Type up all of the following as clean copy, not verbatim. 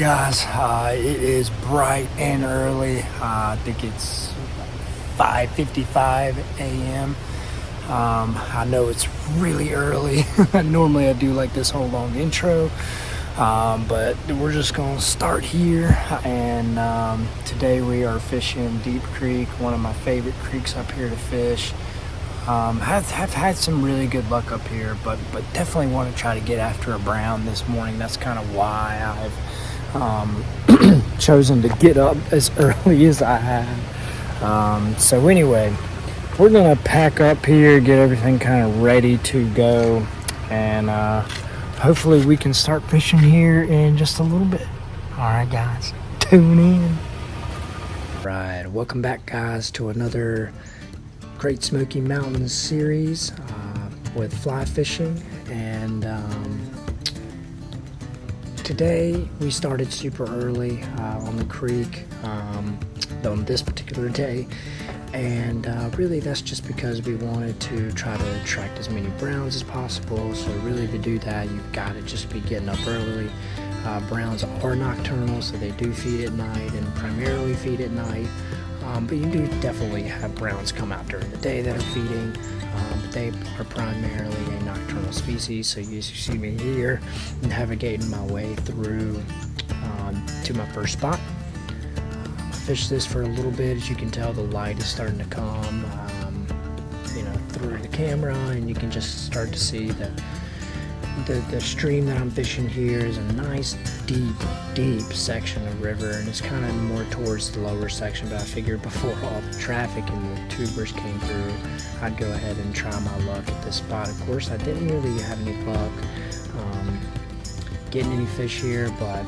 guys, it is bright and early. I think it's 5:55 a.m. I know it's really early. Normally I do like this whole long intro, but we're just gonna start here. And today we are fishing Deep Creek, one of my favorite creeks up here to fish. Have had some really good luck up here, but definitely want to try to get after a brown this morning. That's kind of why I've chosen to get up as early as I have. So anyway, we're gonna pack up here, get everything kind of ready to go, and hopefully we can start fishing here in just a little bit. All right, guys, tune in. Right, welcome back, guys, to another Great Smoky Mountains series with fly fishing. And today we started super early on the creek on this particular day, and really that's just because we wanted to try to attract as many browns as possible. So really to do that, you've got to just be getting up early. Browns are nocturnal, so they do feed at night and primarily feed at night. But you do definitely have browns come out during the day that are feeding, but they are primarily a nocturnal species. So you see me here navigating my way through to my first spot. I fished this for a little bit. As you can tell, the light is starting to come through the camera, and you can just start to see the stream that I'm fishing here is a nice deep section of river, and it's kind of more towards the lower section, but I figured before all the traffic and the tubers came through, I'd go ahead and try my luck at this spot. Of course, I didn't really have any luck getting any fish here, but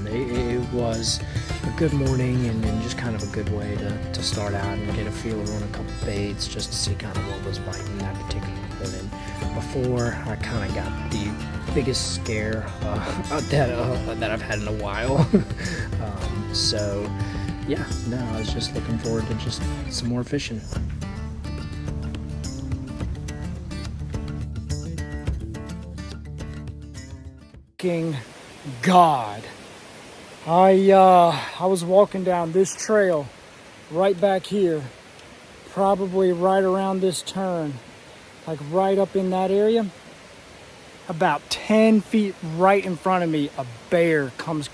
it was a good morning and just kind of a good way to start out and get a feel on a couple baits just to see kind of what was biting that particular morning. Before I kind of got the biggest scare that I've had in a while. So yeah, no, I was just looking forward to just some more fishing. King God, I was walking down this trail right back here, probably right around this turn, like right up in that area. About 10 feet right in front of me, a bear comes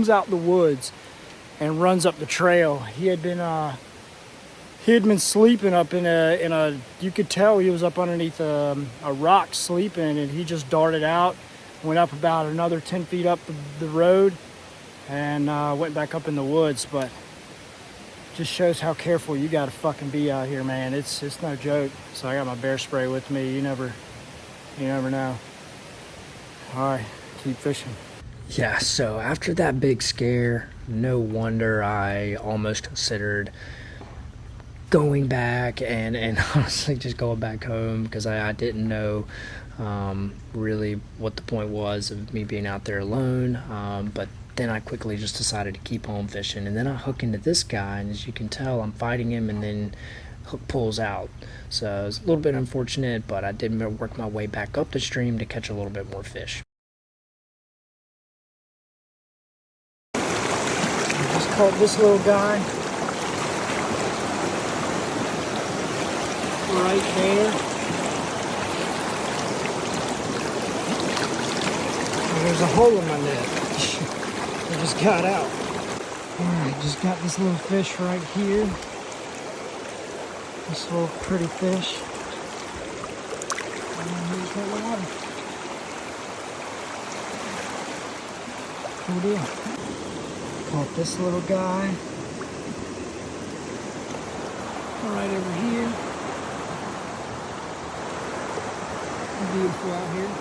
out the woods and runs up the trail. He had been sleeping up in a you could tell he was up underneath a rock sleeping, and he just darted out, went up about another 10 feet up the road, and went back up in the woods. But just shows how careful you gotta fucking be out here, man. It's no joke. So I got my bear spray with me. You never know. All right, keep fishing. Yeah, so after that big scare, no wonder I almost considered going back and honestly just going back home, because I didn't know really what the point was of me being out there alone. But then I quickly just decided to keep on fishing, and then I hook into this guy, and as you can tell, I'm fighting him, and then hook pulls out. So it was a little bit unfortunate, but I did work my way back up the stream to catch a little bit more fish. I just caught this little guy right there. And there's a hole in my net. I just got out. Alright, just got this little fish right here. This little pretty fish. And here's the water. Cool deal. Caught this little guy right over here. Beautiful out here.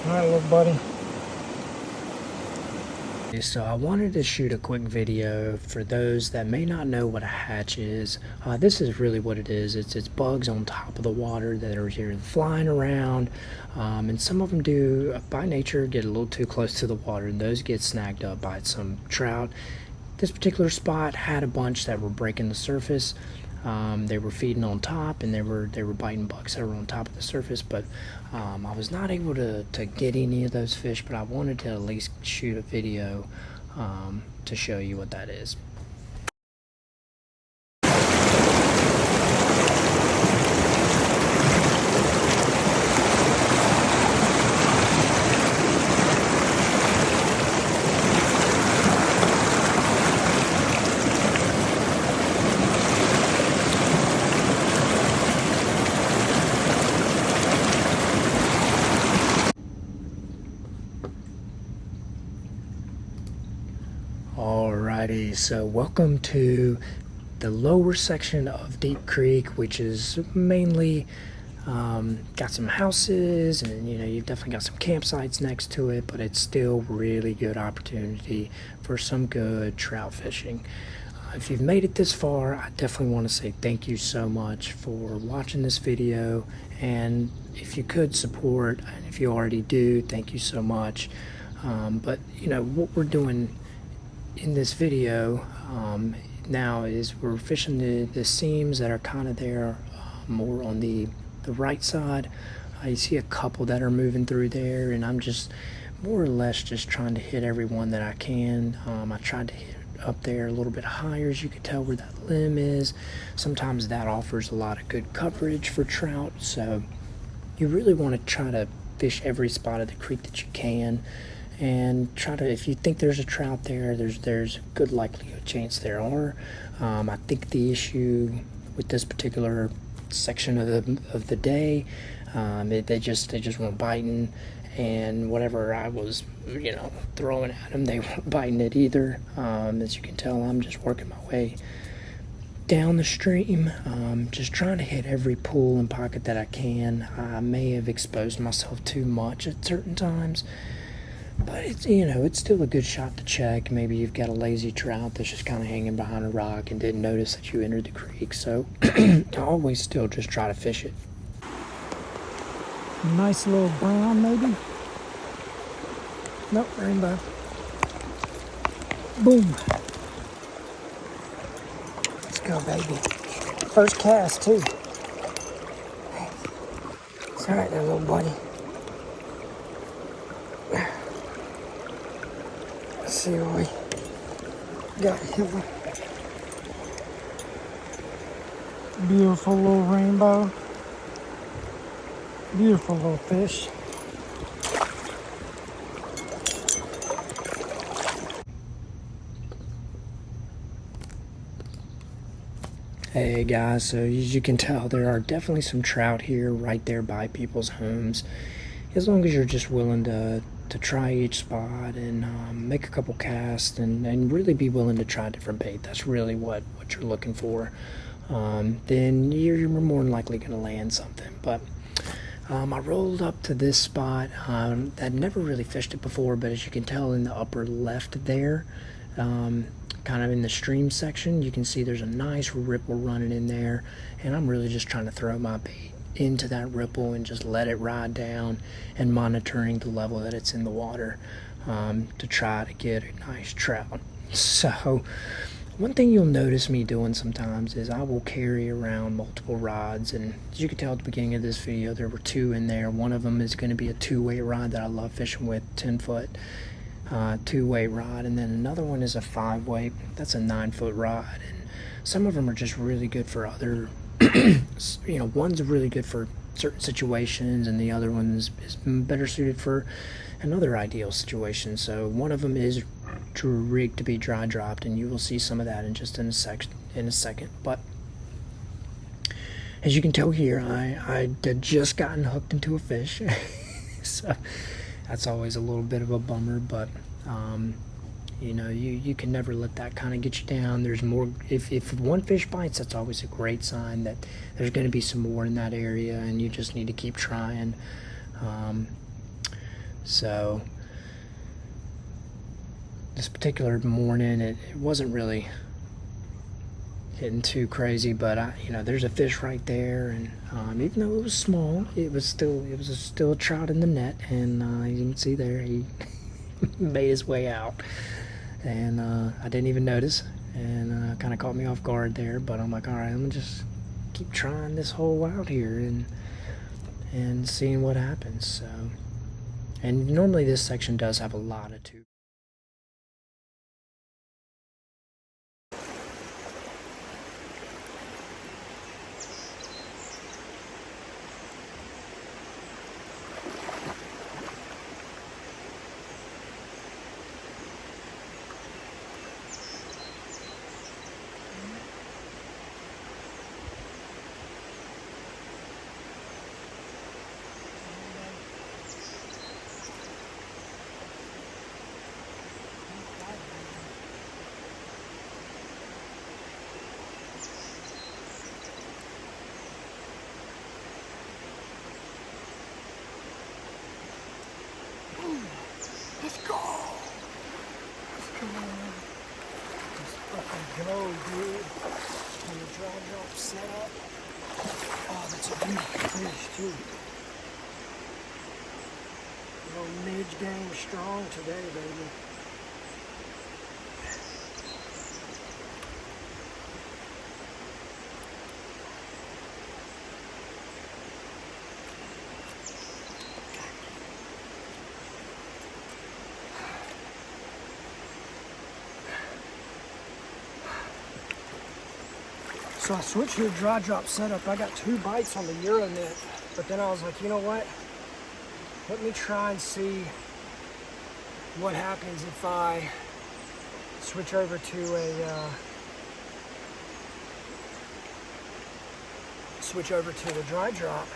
Alright, little buddy. So I wanted to shoot a quick video for those that may not know what a hatch is. This is really what it is. It's bugs on top of the water that are here flying around, and some of them do by nature get a little too close to the water, and those get snagged up by some trout. This particular spot had a bunch that were breaking the surface. They were feeding on top, and they were biting bugs that were on top of the surface, but I was not able to get any of those fish, but I wanted to at least shoot a video to show you what that is. Alrighty, so welcome to the lower section of Deep Creek, which is mainly got some houses, and you've definitely got some campsites next to it, but it's still really good opportunity for some good trout fishing. If you've made it this far, I definitely want to say thank you so much for watching this video, and if you could support, and if you already do, thank you so much. But what we're doing in this video now is we're fishing the seams that are kind of there, more on the right side. You see a couple that are moving through there, and I'm just more or less just trying to hit every one that I can. I tried to hit up there a little bit higher, as you can tell where that limb is. Sometimes that offers a lot of good coverage for trout, so you really want to try to fish every spot of the creek that you can, and try to, if you think there's a trout there, there's a good likelihood chance there are. I think the issue with this particular section of the day, they just weren't biting, and whatever I was throwing at them, they weren't biting it either. As you can tell, I'm just working my way down the stream, just trying to hit every pool and pocket that I can. I may have exposed myself too much at certain times, but it's still a good shot to check. Maybe you've got a lazy trout that's just kind of hanging behind a rock and didn't notice that you entered the creek, so always still just try to fish it. Nice little brown, maybe? Nope, rainbow. Boom. Let's go, baby. First cast, too. It's all right there, little buddy. Let's see what we got here. Beautiful little rainbow. Beautiful little fish. Hey guys, so as you can tell, there are definitely some trout here right there by people's homes. As long as you're just willing to try each spot and make a couple casts and really be willing to try different bait, that's really what you're looking for. Then you're more than likely going to land something. But I rolled up to this spot. I'd never really fished it before, but as you can tell in the upper left there, kind of in the stream section, you can see there's a nice ripple running in there, and I'm really just trying to throw my bait into that ripple and just let it ride down, and monitoring the level that it's in the water to try to get a nice trout. So one thing you'll notice me doing sometimes is I will carry around multiple rods, and as you can tell at the beginning of this video, there were two in there. One of them is going to be a 2-weight rod that I love fishing with, 10-foot 2-weight rod, and then another one is a 5-weight. That's a 9-foot rod, and some of them are just really good for other one's really good for certain situations, and the other one is better suited for another ideal situation. So one of them is rigged to be dry dropped, and you will see some of that in a second. But as you can tell here, I had just gotten hooked into a fish. So that's always a little bit of a bummer, but you can never let that kind of get you down. There's more. If one fish bites, that's always a great sign that there's going to be some more in that area, and you just need to keep trying. So this particular morning, it wasn't really hitting too crazy, but there's a fish right there, and even though it was small, it was still a trout in the net, and you can see there he made his way out, and I didn't even notice. and kind of caught me off guard there. But I'm like, all right, I'm gonna just keep trying this hole out here and seeing what happens. So, and normally this section does have a lot of tubes. Let's go! Let's go! Let's fucking go, dude. And the dry drop set up. Oh, that's a beautiful fish, too. Little midge game strong today, baby. So I switched to a dry drop setup. I got 2 bites on the Euro net, but then I was like, you know what? Let me try and see what happens if I switch over to the dry drop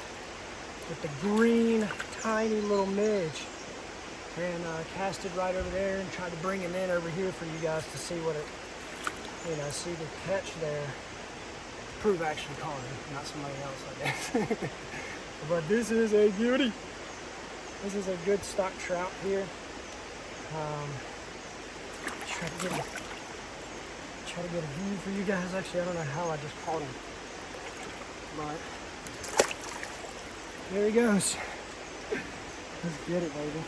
with the green, tiny little midge, and cast it right over there and tried to bring him in over here for you guys to see what it, see the catch there. Prove actually caught him, not somebody else, I guess. But this is a beauty. This is a good stock trout here. Try to get a view for you guys. Actually, I don't know how I just caught him, but there he goes. Let's get it, baby.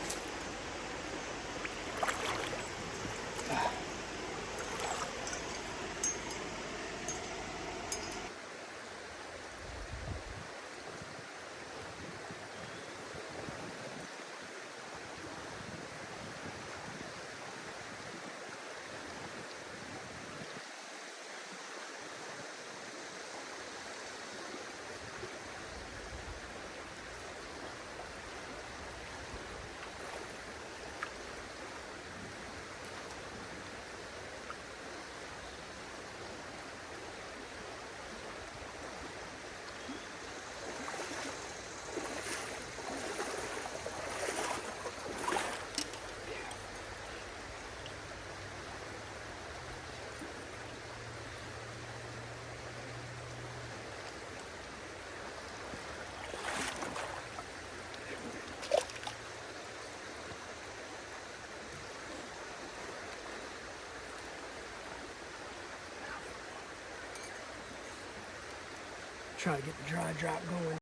Try to get the dry drop going.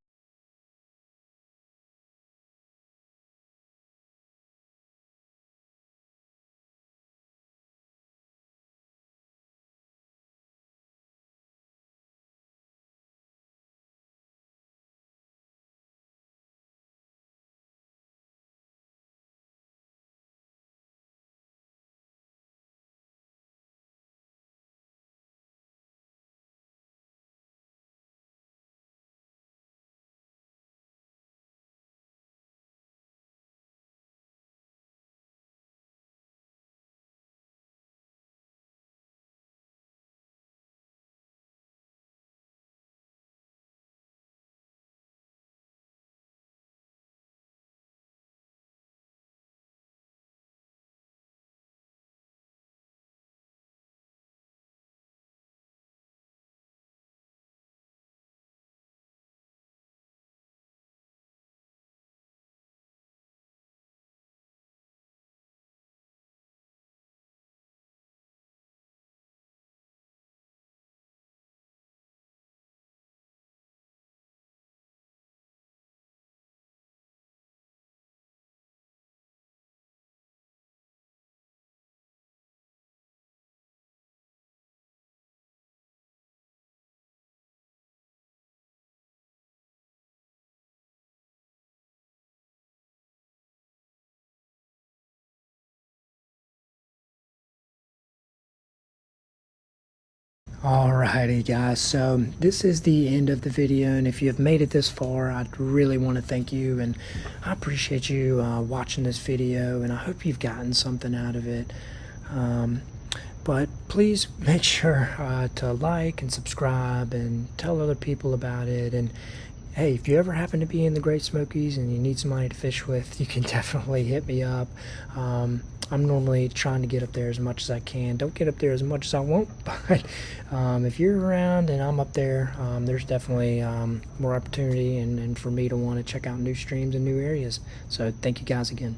Alrighty guys, so this is the end of the video, and if you have made it this far, I'd really want to thank you, and I appreciate you watching this video, and I hope you've gotten something out of it. But please make sure to like and subscribe and tell other people about it. And hey, if you ever happen to be in the Great Smokies and you need somebody to fish with, you can definitely hit me up. I'm normally trying to get up there as much as I can. Don't get up there as much as I want, but if you're around and I'm up there, there's definitely more opportunity and for me to want to check out new streams and new areas. So thank you guys again.